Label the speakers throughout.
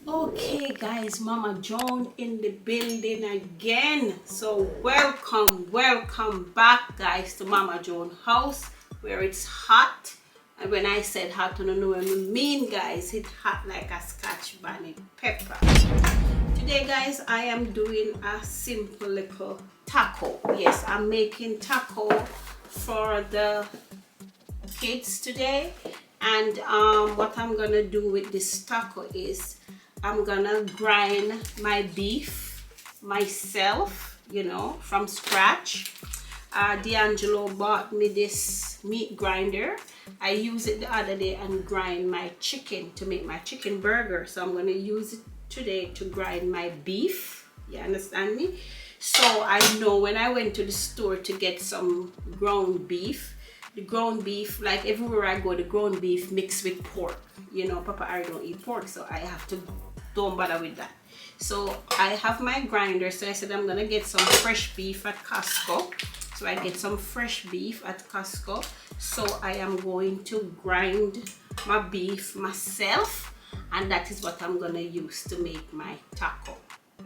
Speaker 1: Okay guys, Mama Joan in the building again. So welcome back guys to Mama Joan house where it's hot. And when I said hot, I don't know what I mean guys, it's hot like a Scotch bonnet pepper. Today guys, I am doing a simple little taco. Yes, I'm making taco for the kids today. And what I'm gonna do with this taco is I'm gonna grind my beef myself, you know, from scratch. D'Angelo bought me this meat grinder. I used it the other day and grind my chicken to make my chicken burger. So I'm gonna use it today to grind my beef. You understand me? So I know when I went to the store to get some ground beef, the ground beef, like everywhere I go, the ground beef mixed with pork. You know, Papa I don't eat pork, so I have to don't bother with that. So I have my grinder, so I said I'm gonna get some fresh beef at Costco. So I get some fresh beef at Costco. So I am going to grind my beef myself, and that is what I'm gonna use to make my taco.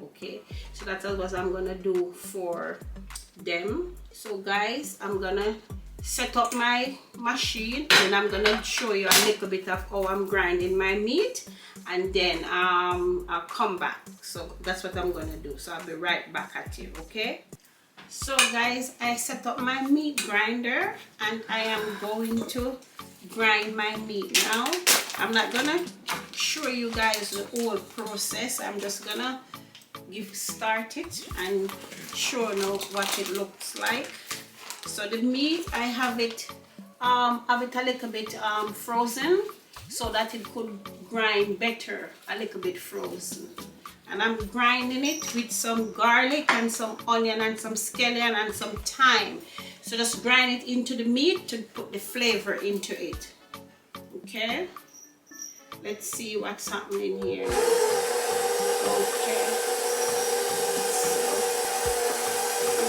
Speaker 1: Okay, so that's what I'm gonna do for them. So guys, I'm gonna set up my machine and I'm gonna show you a little bit of how I'm grinding my meat, and then I'll come back. So that's what I'm gonna do. So I'll be right back at you. Okay, so guys, I set up my meat grinder and I am going to grind my meat now. I'm not gonna show you guys the whole process. I'm just gonna start it and show you what it looks like. So the meat, I have it a little bit frozen so that it could grind better, a little bit frozen. And I'm grinding it with some garlic and some onion and some scallion and some thyme. So just grind it into the meat to put the flavor into it. Okay, let's see what's happening here. Okay,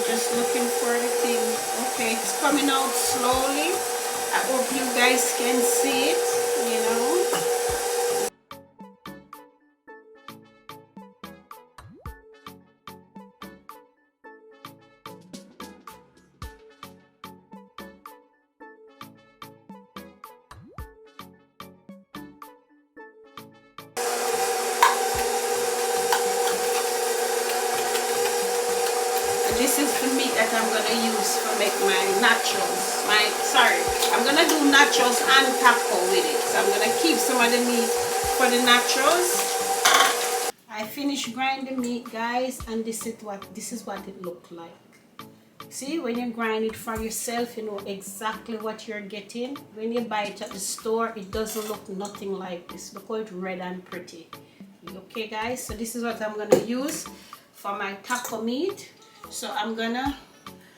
Speaker 1: just looking for the thing. Okay, it's coming out slowly. I hope you guys can see it, you know. This is the meat that I'm gonna use to make my nachos. I'm gonna do nachos and taco with it. So I'm gonna keep some of the meat for the nachos. I finished grinding the meat, guys, and this is what it looked like. See, when you grind it for yourself, you know exactly what you're getting. When you buy it at the store, it doesn't look nothing like this. Look how it's red and pretty. Okay, guys, so this is what I'm gonna use for my taco meat. So I'm gonna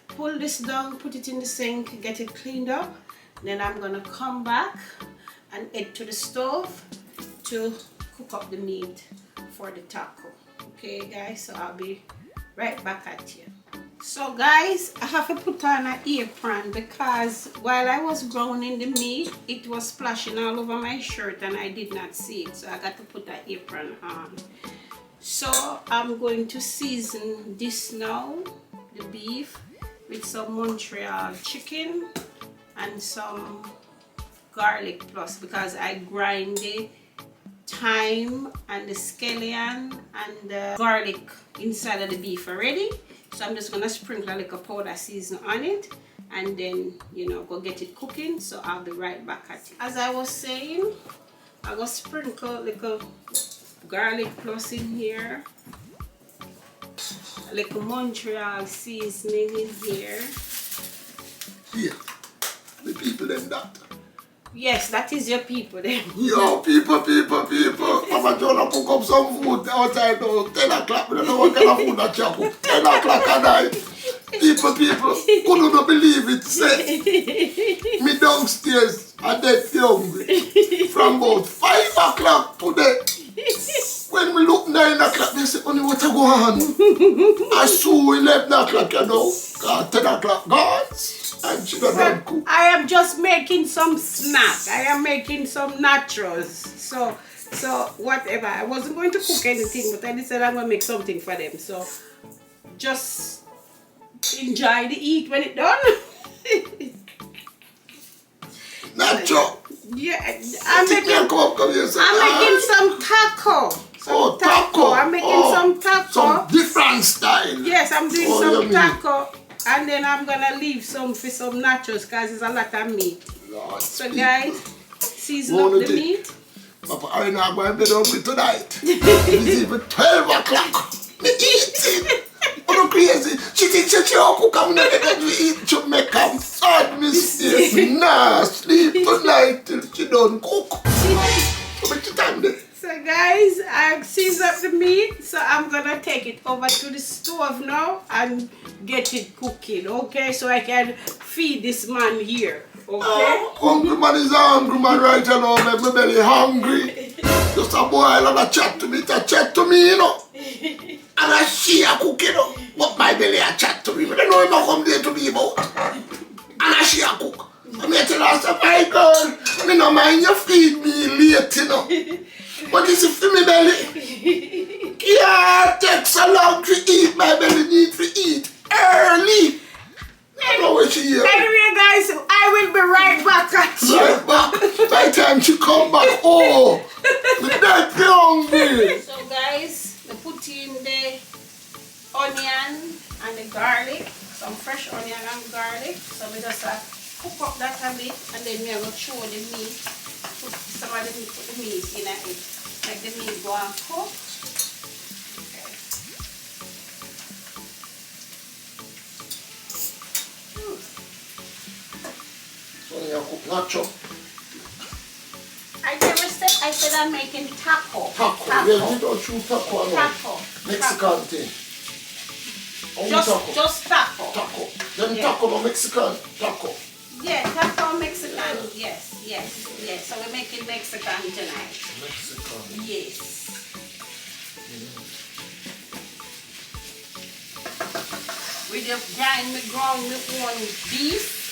Speaker 1: pull this down, put it in the sink, get it cleaned up. Then I'm gonna come back and head to the stove to cook up the meat for the taco. Okay guys, so I'll be right back at you. So guys, I have to put on an apron because while I was browning the meat, it was splashing all over my shirt and I did not see it. So I got to put an apron on. So I'm going to season this now, the beef, with some Montreal chicken and some garlic plus, because I grind the thyme and the scallion and the garlic inside of the beef already. So I'm just gonna sprinkle a little powder season on it and then, you know, go get it cooking. So I'll be right back at you. As I was saying, I go sprinkle a little garlic plus in here, a little Montreal seasoning in here.
Speaker 2: Yeah, the people them that.
Speaker 1: Yes, that is your people then.
Speaker 2: Yo, people. Mama Joan cook up some food outside now, 10 o'clock. We don't know what kind of food that you cook. 10 o'clock at night. People, couldn't not believe it. Say, me downstairs, I dead hungry. From about 5 o'clock today. When we look 9 o'clock, they say, only what go on? I saw 11 o'clock, you know. 10 o'clock, God. And she doesn't cook.
Speaker 1: I am just making some snack. I am making some nachos. So So whatever. I wasn't going to cook anything, but I decided I'm gonna make something for them. So just enjoy the eat when it's done.
Speaker 2: Nacho.
Speaker 1: Yeah, I'm making some taco.
Speaker 2: Taco.
Speaker 1: I'm making some taco.
Speaker 2: Some different style.
Speaker 1: Yes, I'm doing some taco. And then I'm gonna leave some for some nachos because there's a lot of meat.
Speaker 2: Lord,
Speaker 1: so guys, season up the meat.
Speaker 2: Papa, I'm not going to bed hungry tonight. It's even 12 o'clock. Me eating. I'm crazy. She thinks she cook. I'm not going to eat. She make a sad mistake. Nah, sleep tonight till she don't cook.
Speaker 1: So guys, I've seasoned up the meat. So I'm going to take it over to the stove now and get it cooking. Okay, so I can feed this man here. Okay.
Speaker 2: Hungry man is a hungry man right now. Make my belly hungry. Just a boy and a chat to me. It's a chat to me, you know. And a she a cook, you know. But my belly a chat to me. But I know him not come there to me about. And a she a cook. I'm here to ask her, my girl, me no mind you feed me late, you know. But this is for me belly. Yeah, it takes so long to eat. My belly need to eat early. I know what she is.
Speaker 1: Anyway, guys, I will be right back at you.
Speaker 2: Right back. By the time she come back, oh, the dead hungry.
Speaker 1: So, guys, we put in the onion and the garlic, some fresh onion and garlic. So, we just cook up that a bit, and then we will throw the meat. Put some of the meat, put the meat in it. Make the meat go and cook.
Speaker 2: You cook nacho.
Speaker 1: I never said, I said I'm making taco.
Speaker 2: Taco. Yeah, you don't choose taco alone.
Speaker 1: Taco.
Speaker 2: Mexican thing.
Speaker 1: Just taco.
Speaker 2: Taco. Then taco no Mexican taco.
Speaker 1: Yeah, taco Mexican. Yes. So we're making Mexican tonight.
Speaker 2: Mexican.
Speaker 1: Yes. We just grind the ground with one beef.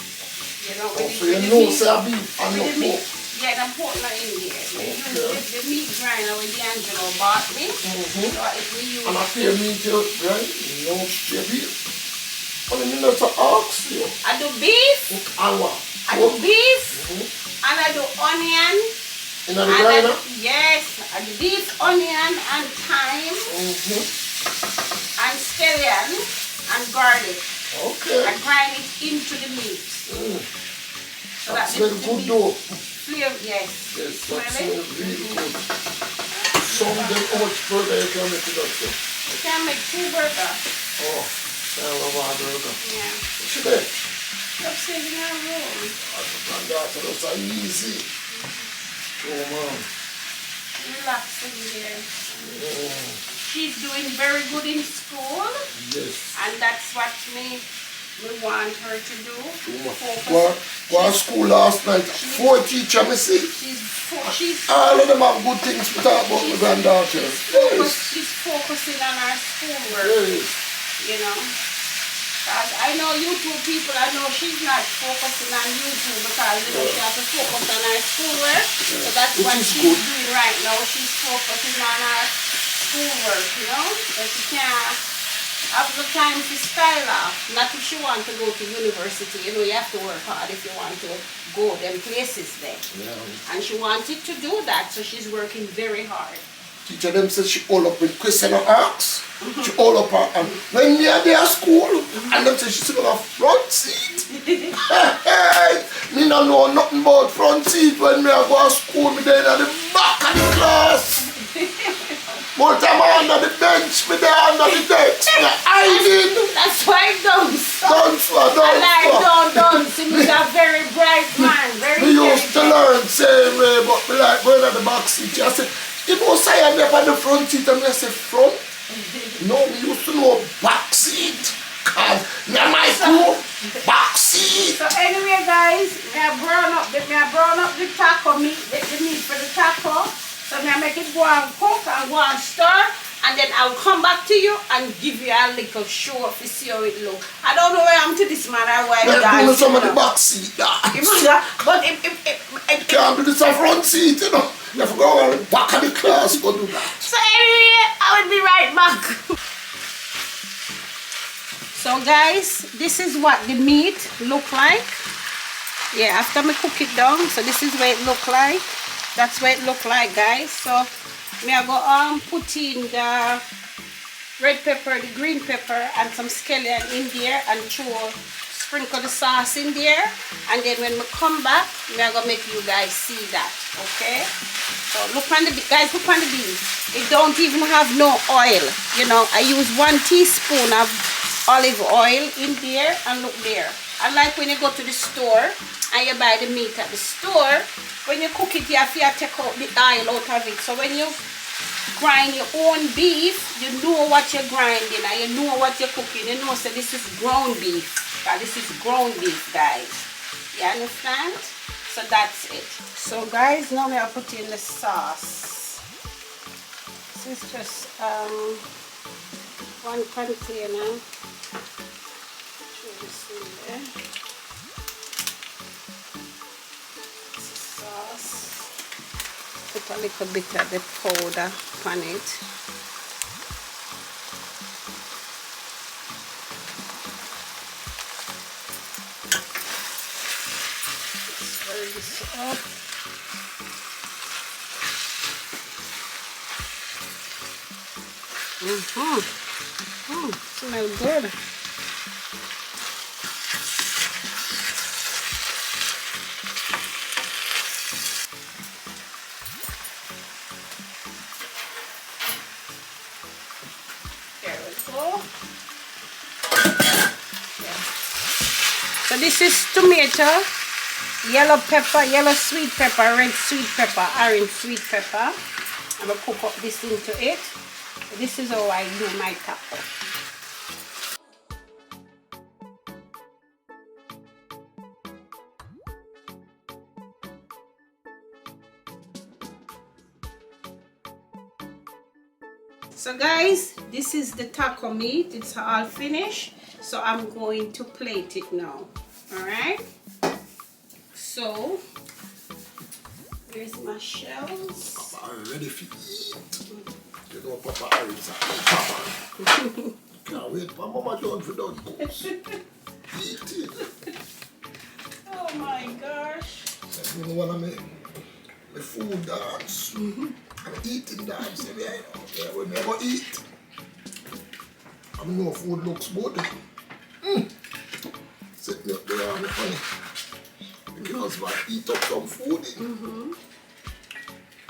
Speaker 1: You know,
Speaker 2: so you know say a beef and no pork.
Speaker 1: Yeah, the pork not in there. We use the meat grinder with D'Angelo bought me. So if we use...
Speaker 2: And I pay meat you, right? No pay beef. Only me not to ask you.
Speaker 1: I do beef.
Speaker 2: And what?
Speaker 1: I do beef. And I do onion.
Speaker 2: In the grinder?
Speaker 1: Yes. I do beef, onion and thyme. And scallion and garlic.
Speaker 2: Okay.
Speaker 1: I grind it into the meat. So
Speaker 2: that's very good though.
Speaker 1: Flavor, yes.
Speaker 2: Yes, that's really good. Some of them, how much burger you can make it up to?
Speaker 1: You can make 2 burgers.
Speaker 2: Oh, I love a burger.
Speaker 1: Yeah.
Speaker 2: What you make?
Speaker 1: Upstairs in our room.
Speaker 2: And that's easy. Oh man.
Speaker 1: Relax in there. She's doing very good in school.
Speaker 2: Yes.
Speaker 1: And that's what we want her to do.
Speaker 2: Go to school last night. 4 teachers, I see.
Speaker 1: She's
Speaker 2: all of them have good things to talk about my granddaughter.
Speaker 1: She's focusing on her schoolwork.
Speaker 2: Yes.
Speaker 1: You know. Because I know YouTube people, I know she's not focusing on YouTube because you know, she has to focus on her schoolwork. So that's what she's doing right now. She's focusing on her schoolwork, you know. But she can't have the time to style off. Not if she wants to go to university. You know, you have to work hard if you want to go them places there. Yeah. And she wanted to do that, so she's working very hard.
Speaker 2: Teacher them says she all up with question and ask. She all up her and when we are there at school and them say she sit on a front seat. Me don't know nothing about front seat when me I go to school, me there at the back of the class. But I'm under the bench, me there under the desk, me hiding.
Speaker 1: That's why don't.
Speaker 2: Don't.
Speaker 1: See, me a very bright man, very
Speaker 2: me used to learn same way, but me like going at the back seat. I said, you know, say I'm up on the front seat and I say front. No, we used to know back seat. Cause my school, back seat.
Speaker 1: So anyway, guys, me I brown up the taco meat, the meat for the taco. So me I make it go and cook and go and stir, and then I'll come back to you and give you a little show to see how it look. I don't know where I'm to this man or why
Speaker 2: guys. Let's some of the back seat.
Speaker 1: But it
Speaker 2: can't do this a front seat, you know. You have to go back of the class for do that.
Speaker 1: So anyway, I will be right back. So guys, this is what the meat look like. Yeah, after me cook it down, so this is what it look like. That's what it look like, guys. So me I go put in the red pepper, the green pepper, and some scallion in there, and sprinkle the sauce in there. And then when we come back, me I go make you guys see that. Okay. So look on the guys, look on the beef. It don't even have no oil. You know, I use 1 teaspoon of olive oil in there, and look there. I like when you go to the store and you buy the meat at the store, when you cook it, you have to take out the oil out of it. So when you grind your own beef, you know what you're grinding and you know what you're cooking. You know, so this is ground beef. This is ground beef, guys. You understand? So that's it. So guys, now we are putting the sauce. This is just 1 container. This in there. This is sauce. Put a little bit of the powder on it. Stir this up. Smells good. There we go. Yeah. So this is tomato, yellow pepper, yellow sweet pepper, red sweet pepper, orange sweet pepper. I'm going to cook up this into it. So this is how I do my taco. So guys, this is the taco meat. It's all finished. So I'm going to plate it now. Alright. So here's my shells.
Speaker 2: Papa, I'm ready for eat. You know, Papa, I'm Papa. Can't wait for Mama John for those cooks. Eat it.
Speaker 1: Oh my gosh.
Speaker 2: You know what I mean? The food dance. And eating dance. Yeah, we never eat. I know food looks good. Sit me up there on the funny. The girls might eat up some food.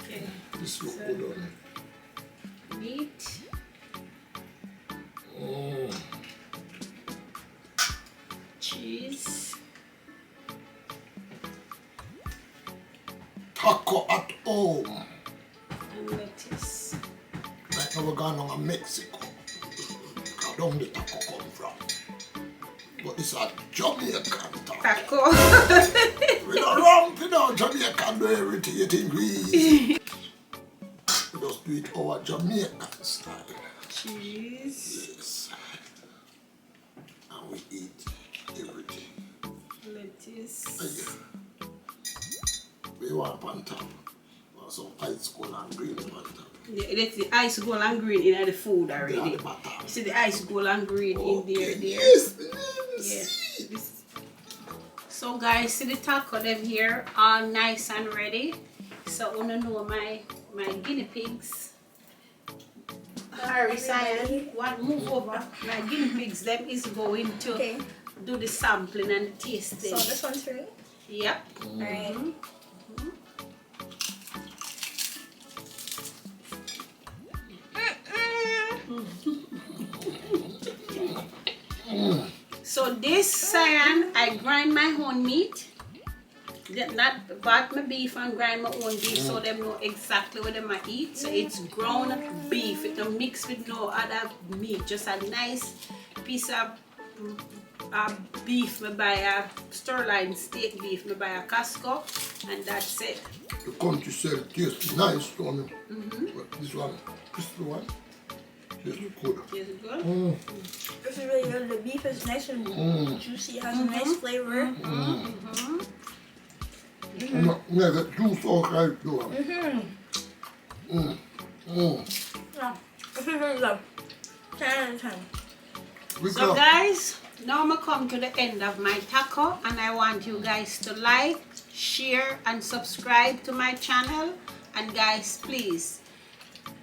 Speaker 1: Okay.
Speaker 2: This look good on it.
Speaker 1: Meat. Cheese.
Speaker 2: Taco at home.
Speaker 1: And lettuce.
Speaker 2: Like how we're going on Mexico. Because down the taco come from. But it's a Jamaican taco.
Speaker 1: Taco.
Speaker 2: We don't run, you know, Jamaican do everything you think we eat. We just do it our Jamaican style.
Speaker 1: Cheese.
Speaker 2: Yes. And we eat everything.
Speaker 1: Lettuce.
Speaker 2: We want on top. Some ice gold and green on top.
Speaker 1: That's the ice gold and green in the food already.
Speaker 2: Yeah,
Speaker 1: You see the ice gold and green in there.
Speaker 2: Yes,
Speaker 1: Yes. So guys, see the taco them here, all nice and ready. So I wanna know my guinea pigs. Harry, Cyan, one move over. My guinea pigs them is going to do the sampling and the tasting.
Speaker 3: So this one's for me?
Speaker 1: Yep.
Speaker 3: Alright.
Speaker 1: So this Cyan, I grind my own meat. Not bought my beef and grind my own beef so them know exactly what they might eat. So it's ground beef. It don't mix with no other meat. Just a nice piece of beef. I buy a Sterling steak beef. I buy a Costco, and that's it.
Speaker 2: The country said tastes nice to me. But this one, tastes good.
Speaker 1: Is it good?
Speaker 3: This is really good. The beef is nice and juicy. It has a nice flavor.
Speaker 2: Yeah, the juice all right though.
Speaker 3: Yeah. This is really good. 10 out of 10.
Speaker 1: So guys, now I come to the end of my taco, and I want you guys to like, share and subscribe to my channel. And guys, please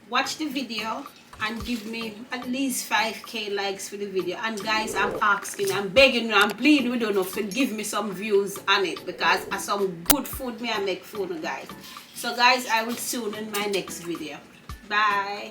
Speaker 1: watch the video and give me at least 5k likes for the video. And guys, I'm asking, I'm begging you, I'm pleading with you to give me some views on it, because I some good food me I make for you guys. So guys, I will see you in my next video. Bye.